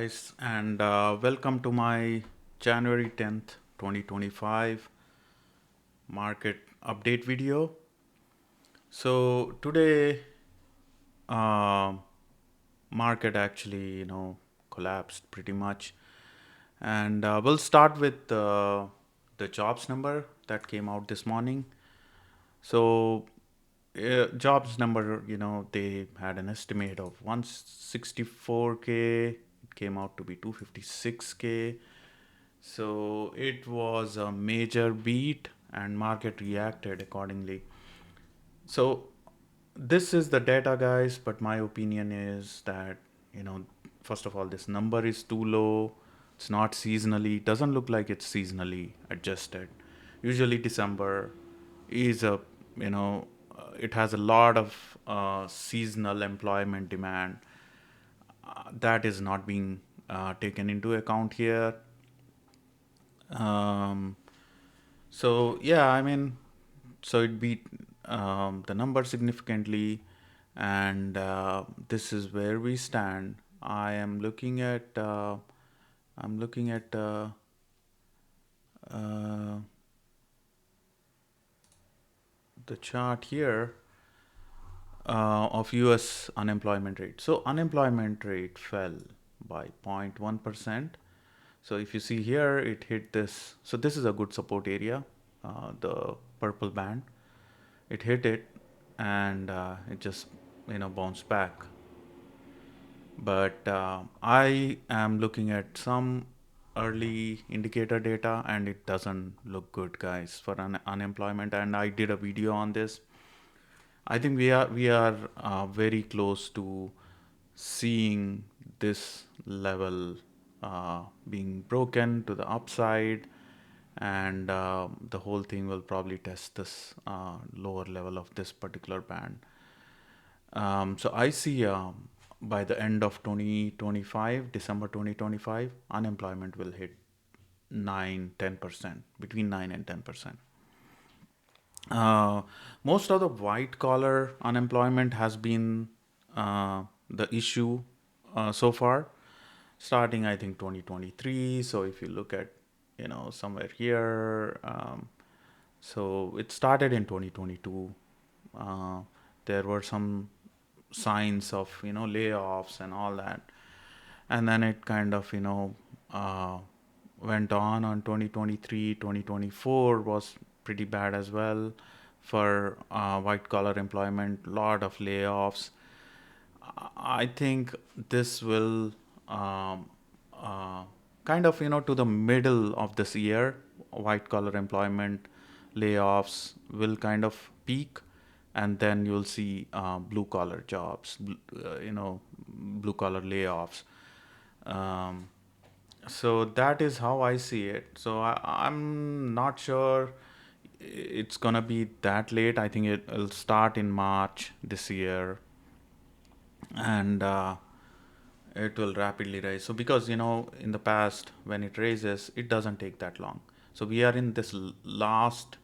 Guys, and welcome to my January 10th, 2025 market update video. So today, uh, market actually, collapsed pretty much. And we'll start with the jobs number that came out this morning. So jobs number, they had an estimate of 164K. It came out to be 256K. So it was a major beat and market reacted accordingly. So this is the data, guys, but my opinion is that, you know, first of all, this number is too low. It's not seasonally, doesn't look like it's seasonally adjusted. Usually December is it has a lot of seasonal employment demand that is not being taken into account here. Um, so yeah, so it beat the number significantly, and this is where we stand. I'm looking at uh, the chart here of U.S. unemployment rate. So unemployment rate fell by 0.1%. So if you see here, it hit this. So this is a good support area, the purple band. It hit it, and it just bounced back. But I am looking at some early indicator data, and it doesn't look good, guys, for unemployment. And I did a video on this. I think we are very close to seeing this level being broken to the upside, and the whole thing will probably test this lower level of this particular band. So I see by the end of 2025, December 2025, unemployment will hit 9-10%, between 9 and 10%. Uh, Most of the white collar unemployment has been the issue so far, starting I think 2023. So if you look at somewhere here, so it started in 2022. There were some signs of layoffs and all that, and then it kind of went on 2023. 2024 was pretty bad as well for white collar employment, lot of layoffs. I think this will uh, kind of to the middle of this year, white collar employment layoffs will kind of peak, and then you'll see blue collar jobs, blue collar layoffs. Um, so that is how I see it. So I'm not sure it's gonna be that late. I think it'll start in March this year, and it will rapidly rise. So because in the past when it raises, it doesn't take that long. So we are in this last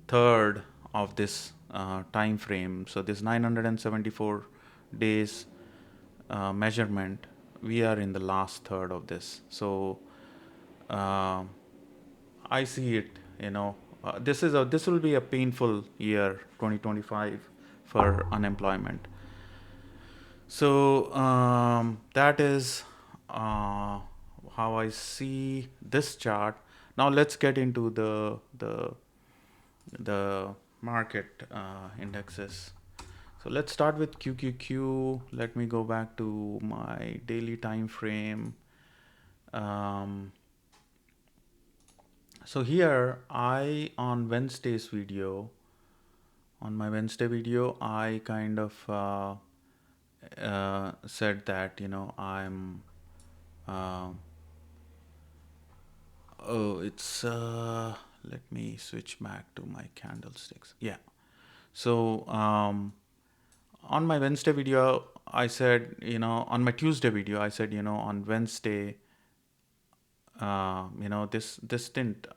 third of this time frame. So this 974 days measurement, we are in the last third of this. So uh, I see it. This will be a painful year, 2025, for unemployment. So that is how I see this chart. Now let's get into the market indexes. So let's start with QQQ. Let me go back to my daily time frame. So here on Wednesday's video, on my Wednesday video, I kind of said that I'm it's let me switch back to my candlesticks. Yeah. So on my Wednesday video, I said, on my Tuesday video, I said, on Wednesday, this didn't.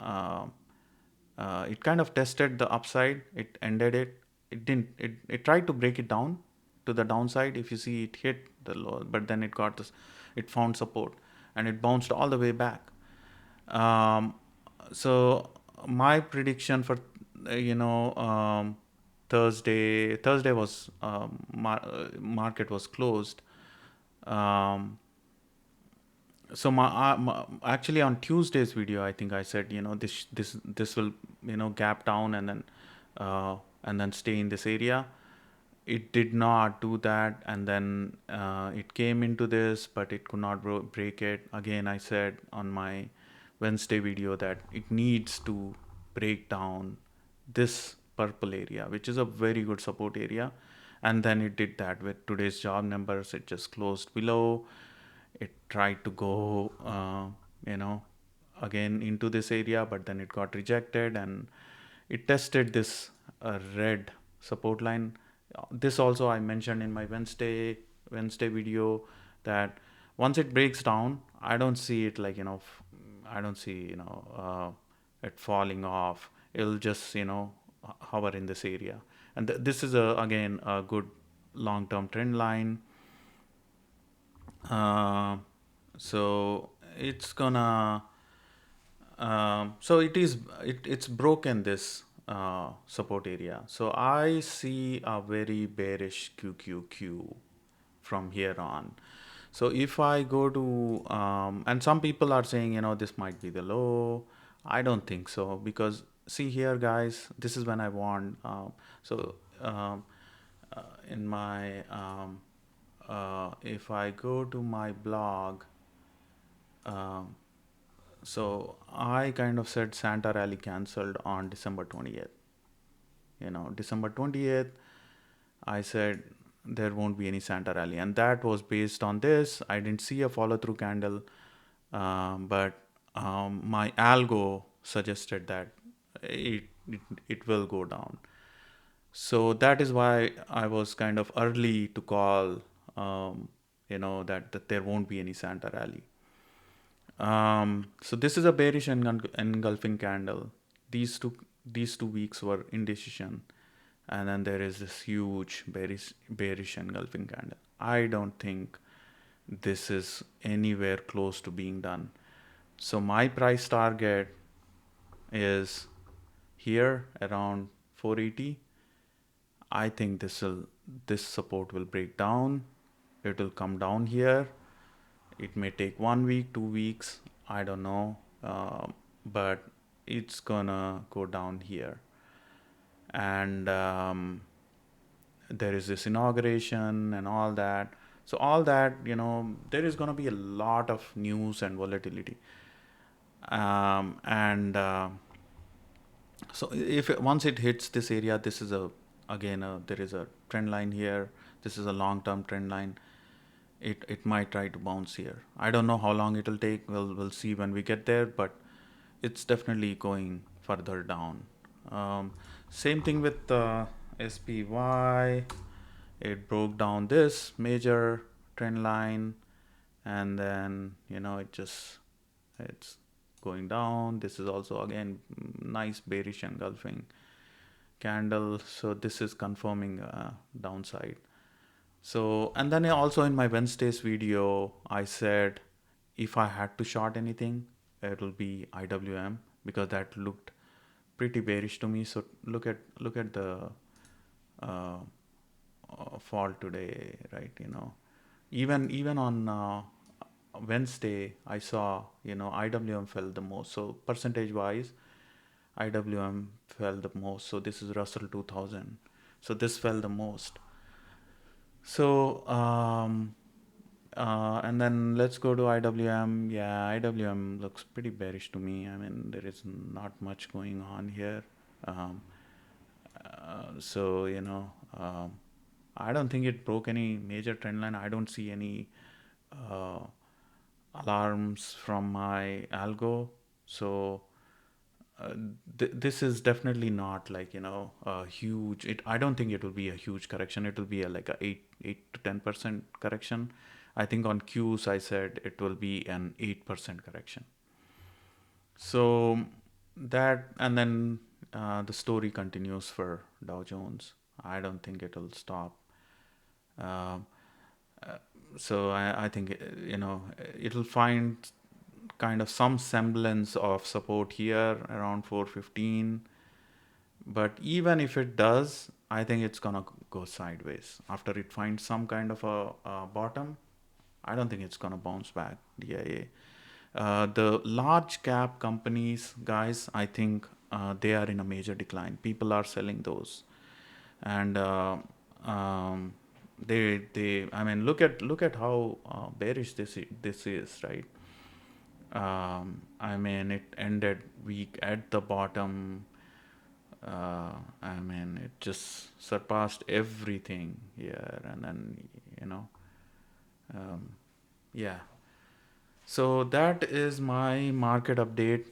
It kind of tested the upside. It ended it. It didn't. It tried to break it down to the downside. If you see, it hit the low, but then it got this. It found support. and it bounced all the way back. Um, so my prediction for Thursday was market was closed. Um, so actually on Tuesday's video, I think I said, this will, gap down and then stay in this area. It did not do that, and then it came into this, but it could not break it. Again, I said on my Wednesday video that it needs to break down this purple area, which is a very good support area. And then it did that with today's job numbers. It just closed below. It tried to go you know again into this area, but then it got rejected, and it tested this red support line. This also I mentioned in my Wednesday video, that once it breaks down, I don't see it like, I don't see, it falling off. It'll just, hover in this area. And this is again a good long term trend line. uh, so it's gonna so it's broken this support area. So I see a very bearish QQQ from here on. So if I go to and some people are saying, this might be the low. I don't think so, because see here, guys, this is when I want. So um, in my if I go to my blog, um, so I kind of said Santa Rally cancelled on December 20th. December 20th, I said there won't be any Santa Rally, and that was based on this. I didn't see a follow through candle, but my algo suggested that it will go down. So that is why I was kind of early to call, that there won't be any Santa Rally. So this is a bearish engulfing candle. These two weeks were indecision, and then there is this huge bearish engulfing candle. I don't think this is anywhere close to being done. So my price target is here around 480. I think this support will break down. It will come down here. It may take 1 week, 2 weeks, I don't know, but it's gonna go down here. And there is this inauguration and all that. So all that, there is gonna be a lot of news and volatility. And so if once it hits this area, this is there is a trend line here. This is a long-term trend line. It might try to bounce here. I don't know how long it will take. We'll see when we get there, but it's definitely going further down. Same thing with SPY. It broke down this major trend line, and then it's going down. This is also again nice bearish engulfing candle. So this is confirming downside. So, and then also in my Wednesday's video, I said if I had to short anything, it will be IWM, because that looked pretty bearish to me. So look at the fall today, right? Even on Wednesday, I saw IWM fell the most. So percentage wise, IWM fell the most. So this is Russell 2000. So this fell the most. So and then let's go to IWM. Yeah, IWM looks pretty bearish to me. I mean, there is not much going on here. So I don't think it broke any major trend line. I don't see any alarms from my algo. So this is definitely not like a huge. I don't think it will be a huge correction. It will be like a 8 to 10% correction. I think on Qs I said it will be an 8% correction. So that, and then the story continues for Dow Jones. I don't think it will stop. So I think it'll find kind of some semblance of support here around 415. But even if it does, I think it's gonna go sideways after it finds some kind of a bottom. I don't think it's gonna bounce back. DIA. The large cap companies, guys, I think they are in a major decline. People are selling those, and um, I mean, look at how bearish this is, right? I mean, it ended weak at the bottom. I mean, it just surpassed everything here, and then you know, um, yeah. So that is my market update.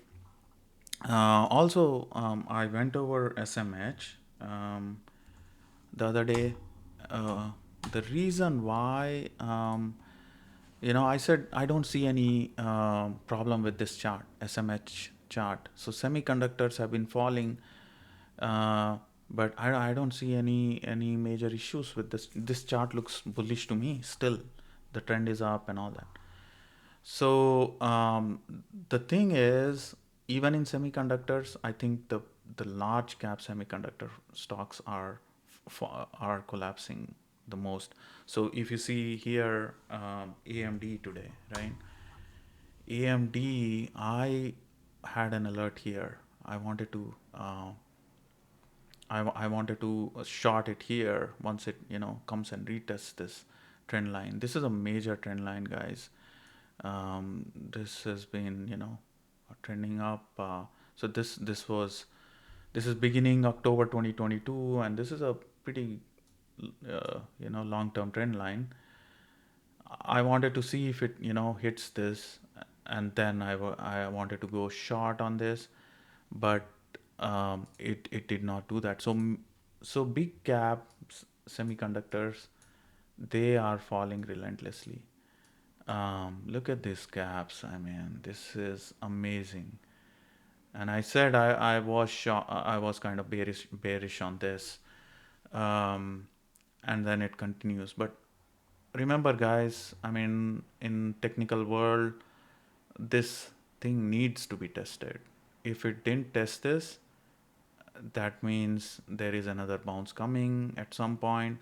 Also, I went over SMH the other day. Uh, the reason why, I said I don't see any problem with this chart, SMH chart. So semiconductors have been falling, but I don't see any major issues with this. This chart looks bullish to me still. The trend is up and all that. So the thing is, even in semiconductors, I think the large cap semiconductor stocks are collapsing the most. So if you see here, AMD today, right? AMD, I had an alert here. I wanted to short it here once it comes and retests this trend line. This is a major trend line, guys. This has been trending up. So this is beginning October 2022, and this is a pretty long term trend line. I wanted to see if it hits this, and then I wanted to go short on this, but it did not do that. So big cap semiconductors, they are falling relentlessly. Look at these gaps. I mean, this is amazing. And I said I was kind of bearish on this, um, and then it continues. But remember, guys, I mean, in technical world, this thing needs to be tested. If it didn't test this, that means there is another bounce coming at some point.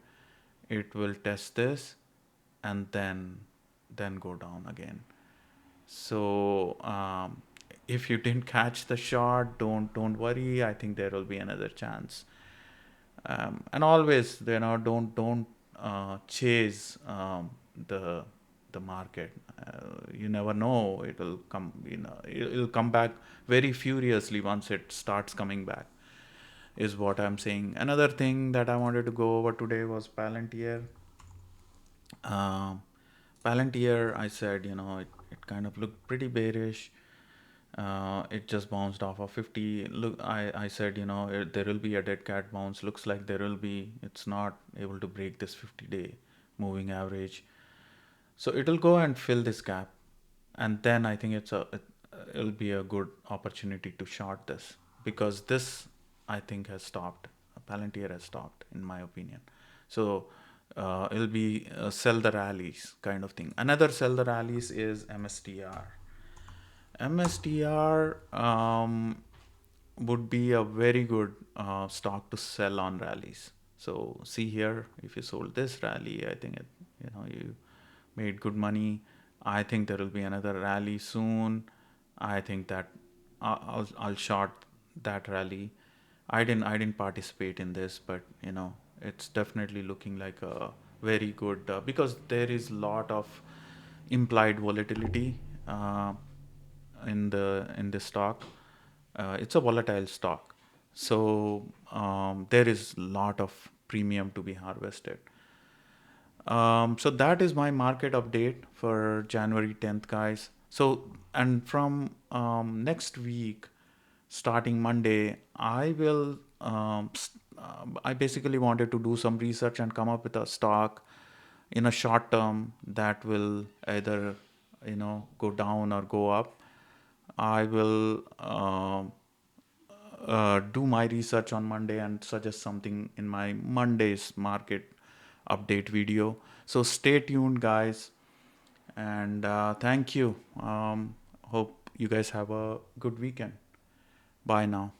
It will test this, and then go down again. So if you didn't catch the shot, don't worry. I think there will be another chance. And always, don't chase the market. You never know. It'll come. It'll come back very furiously once it starts coming back. Is what I'm saying. Another thing that I wanted to go over today was Palantir. Um, Palantir, I said, it kind of looked pretty bearish. It just bounced off of 50. Look, I said, there will be a dead cat bounce. Looks like there will be. It's not able to break this 50-day moving average. So it'll go and fill this gap. And then I think it'll be a good opportunity to short this, because this, I think, has stopped. Palantir has stopped, in my opinion. So it'll be sell the rallies kind of thing. Another sell the rallies is MSTR. MSTR would be a very good stock to sell on rallies. So see here, if you sold this rally, I think you made good money. I think there will be another rally soon. I think that I'll short that rally. I didn't participate in this, but it's definitely looking like a very good, because there is a lot of implied volatility in this stock. It's a volatile stock, so there is a lot of premium to be harvested. So that is my market update for January 10th, guys. So, and from next week, starting Monday, I basically wanted to do some research and come up with a stock in a short term that will either, go down or go up. I will do my research on Monday and suggest something in my Monday's market update video. So stay tuned, guys, and thank you. Hope you guys have a good weekend. Bye now.